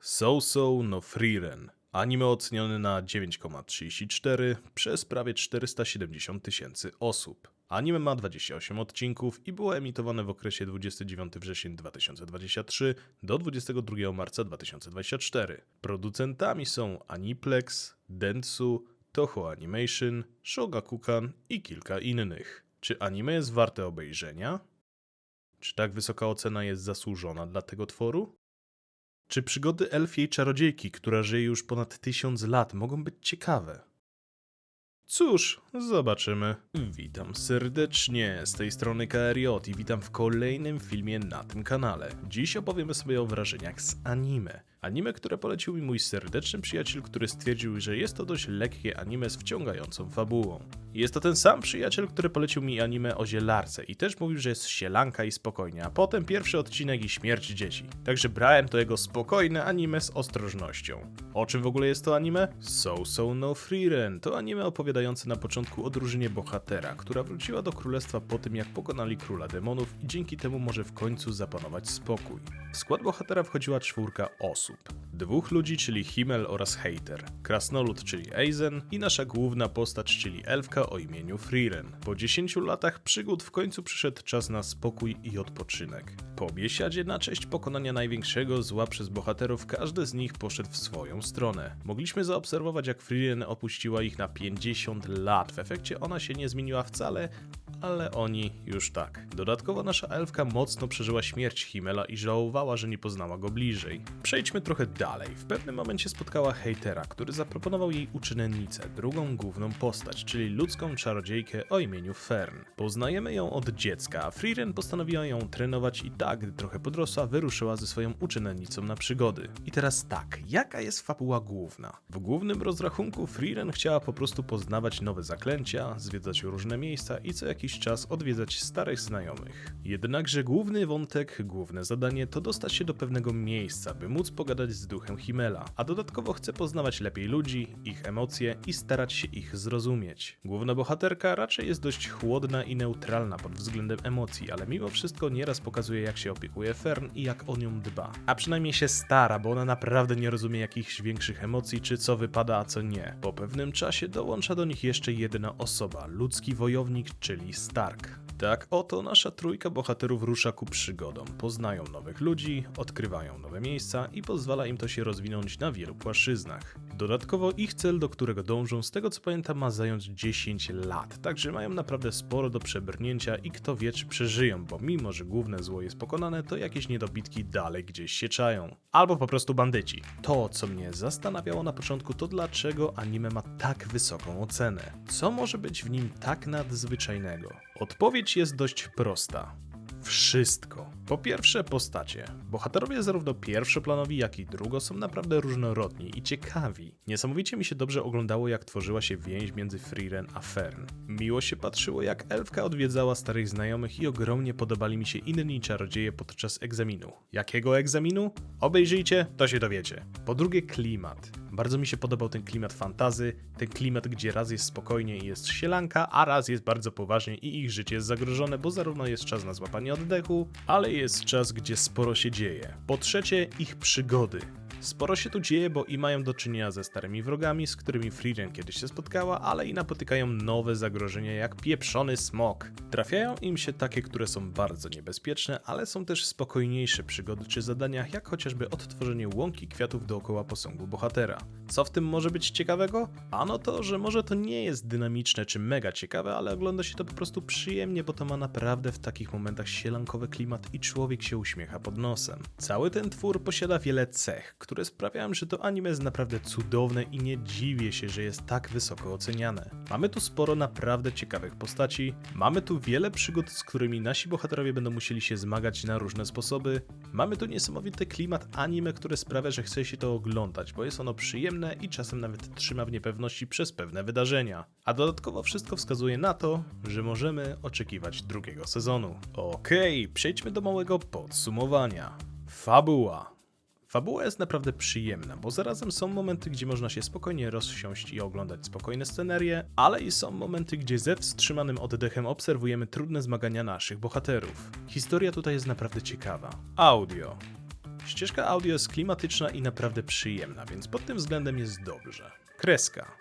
So no Frieren. Anime oceniony na 9,34 przez prawie 470 tysięcy osób. Anime ma 28 odcinków i było emitowane w okresie 29 września 2023 do 22 marca 2024. Producentami są Aniplex, Dentsu, Toho Animation, Shogakukan i kilka innych. Czy anime jest warte obejrzenia? Czy tak wysoka ocena jest zasłużona dla tego tworu? Czy przygody elfiej czarodziejki, która żyje już ponad 1000 lat, mogą być ciekawe? Cóż, zobaczymy. Witam serdecznie, z tej strony KRJ i witam w kolejnym filmie na tym kanale. Dziś opowiemy sobie o wrażeniach z anime. Anime, które polecił mi mój serdeczny przyjaciel, który stwierdził, że jest to dość lekkie anime z wciągającą fabułą. Jest to ten sam przyjaciel, który polecił mi anime o zielarce i też mówił, że jest sielanka i spokojnie, a potem pierwszy odcinek i śmierć dzieci. Także brałem to jego spokojne anime z ostrożnością. O czym w ogóle jest to anime? So no Frieren to anime opowiadające na początku o drużynie bohatera, która wróciła do królestwa po tym, jak pokonali króla demonów i dzięki temu może w końcu zapanować spokój. W skład bohatera wchodziła 4 osób. 2 ludzi, czyli Himmel oraz Heiter, krasnolud, czyli Aizen i nasza główna postać, czyli elfka o imieniu Frieren. Po 10 latach przygód w końcu przyszedł czas na spokój i odpoczynek. Po biesiadzie na cześć pokonania największego zła przez bohaterów każdy z nich poszedł w swoją stronę. Mogliśmy zaobserwować, jak Frieren opuściła ich na 50 lat. W efekcie ona się nie zmieniła wcale, ale oni już tak. Dodatkowo nasza elfka mocno przeżyła śmierć Himmela i żałowała, że nie poznała go bliżej. Przejdźmy trochę dalej. W pewnym momencie spotkała Heitera, który zaproponował jej uczynnicę, drugą główną postać, czyli ludzką czarodziejkę o imieniu Fern. Poznajemy ją od dziecka, a Frieren postanowiła ją trenować i tak, gdy trochę podrosła, wyruszyła ze swoją uczynnicą na przygody. I teraz tak, jaka jest fabuła główna? W głównym rozrachunku Frieren chciała po prostu poznawać nowe zaklęcia, zwiedzać różne miejsca i co jakiś czas odwiedzać starych znajomych. Jednakże główny wątek, główne zadanie to dostać się do pewnego miejsca, by móc pogadać z duchem Himmela, a dodatkowo chce poznawać lepiej ludzi, ich emocje i starać się ich zrozumieć. Główna bohaterka raczej jest dość chłodna i neutralna pod względem emocji, ale mimo wszystko nieraz pokazuje, jak się opiekuje Fern i jak o nią dba. A przynajmniej się stara, bo ona naprawdę nie rozumie jakichś większych emocji, czy co wypada, a co nie. Po pewnym czasie dołącza do nich jeszcze jedna osoba, ludzki wojownik, czyli Stark. Tak oto nasza trójka bohaterów rusza ku przygodom. Poznają nowych ludzi, odkrywają nowe miejsca i pozwala im to się rozwinąć na wielu płaszczyznach. Dodatkowo ich cel, do którego dążą, z tego co pamiętam, ma zająć 10 lat, także mają naprawdę sporo do przebrnięcia i kto wie, czy przeżyją, bo mimo, że główne zło jest pokonane, to jakieś niedobitki dalej gdzieś się czają. Albo po prostu bandyci. To, co mnie zastanawiało na początku, to dlaczego anime ma tak wysoką ocenę. Co może być w nim tak nadzwyczajnego? Odpowiedź jest dość prosta. Wszystko. Po pierwsze, postacie. Bohaterowie zarówno pierwszoplanowi, jak i drugo są naprawdę różnorodni i ciekawi. Niesamowicie mi się dobrze oglądało, jak tworzyła się więź między Frieren a Fern. Miło się patrzyło, jak elfka odwiedzała starych znajomych i ogromnie podobali mi się inni czarodzieje podczas egzaminu. Jakiego egzaminu? Obejrzyjcie, to się dowiecie. Po drugie, klimat. Bardzo mi się podobał ten klimat fantazy, ten klimat, gdzie raz jest spokojnie i jest sielanka, a raz jest bardzo poważnie i ich życie jest zagrożone, bo zarówno jest czas na złapanie oddechu, ale jest czas, gdzie sporo się dzieje. Po trzecie, ich przygody. Sporo się tu dzieje, bo i mają do czynienia ze starymi wrogami, z którymi Frieren kiedyś się spotkała, ale i napotykają nowe zagrożenia jak pieprzony smok. Trafiają im się takie, które są bardzo niebezpieczne, ale są też spokojniejsze przygody czy zadania, jak chociażby odtworzenie łąki kwiatów dookoła posągu bohatera. Co w tym może być ciekawego? Ano to, że może to nie jest dynamiczne czy mega ciekawe, ale ogląda się to po prostu przyjemnie, bo to ma naprawdę w takich momentach sielankowy klimat i człowiek się uśmiecha pod nosem. Cały ten twór posiada wiele cech, które sprawiają, że to anime jest naprawdę cudowne i nie dziwię się, że jest tak wysoko oceniane. Mamy tu sporo naprawdę ciekawych postaci, mamy tu wiele przygód, z którymi nasi bohaterowie będą musieli się zmagać na różne sposoby, mamy tu niesamowity klimat anime, który sprawia, że chce się to oglądać, bo jest ono przyjemne i czasem nawet trzyma w niepewności przez pewne wydarzenia. A dodatkowo wszystko wskazuje na to, że możemy oczekiwać drugiego sezonu. Okej, przejdźmy do małego podsumowania. Fabuła. Fabuła jest naprawdę przyjemna, bo zarazem są momenty, gdzie można się spokojnie rozsiąść i oglądać spokojne scenerie, ale i są momenty, gdzie ze wstrzymanym oddechem obserwujemy trudne zmagania naszych bohaterów. Historia tutaj jest naprawdę ciekawa. Audio. Ścieżka audio jest klimatyczna i naprawdę przyjemna, więc pod tym względem jest dobrze. Kreska.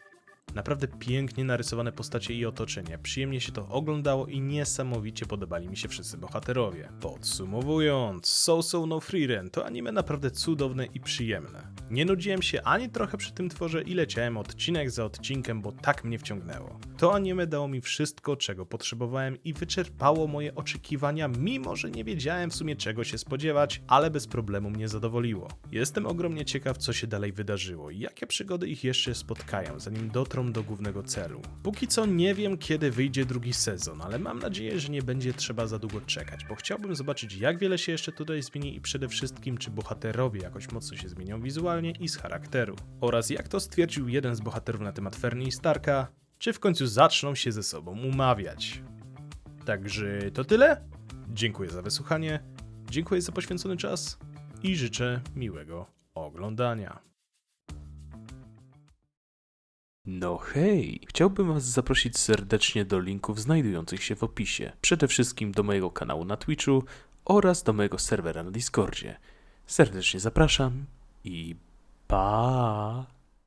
Naprawdę pięknie narysowane postacie i otoczenie, przyjemnie się to oglądało i niesamowicie podobali mi się wszyscy bohaterowie. Podsumowując, So No Frieren to anime naprawdę cudowne i przyjemne. Nie nudziłem się ani trochę przy tym tworze i leciałem odcinek za odcinkiem, bo tak mnie wciągnęło. To anime dało mi wszystko, czego potrzebowałem i wyczerpało moje oczekiwania, mimo że nie wiedziałem w sumie czego się spodziewać, ale bez problemu mnie zadowoliło. Jestem ogromnie ciekaw, co się dalej wydarzyło i jakie przygody ich jeszcze spotkają, zanim dotrą do głównego celu. Póki co nie wiem, kiedy wyjdzie drugi sezon, ale mam nadzieję, że nie będzie trzeba za długo czekać, bo chciałbym zobaczyć, jak wiele się jeszcze tutaj zmieni i przede wszystkim, czy bohaterowie jakoś mocno się zmienią wizualnie i z charakteru. Oraz jak to stwierdził jeden z bohaterów na temat Fernie i Starka, czy w końcu zaczną się ze sobą umawiać. Także to tyle. Dziękuję za wysłuchanie, dziękuję za poświęcony czas i życzę miłego oglądania. No hej, chciałbym Was zaprosić serdecznie do linków znajdujących się w opisie. Przede wszystkim do mojego kanału na Twitchu oraz do mojego serwera na Discordzie. Serdecznie zapraszam i pa!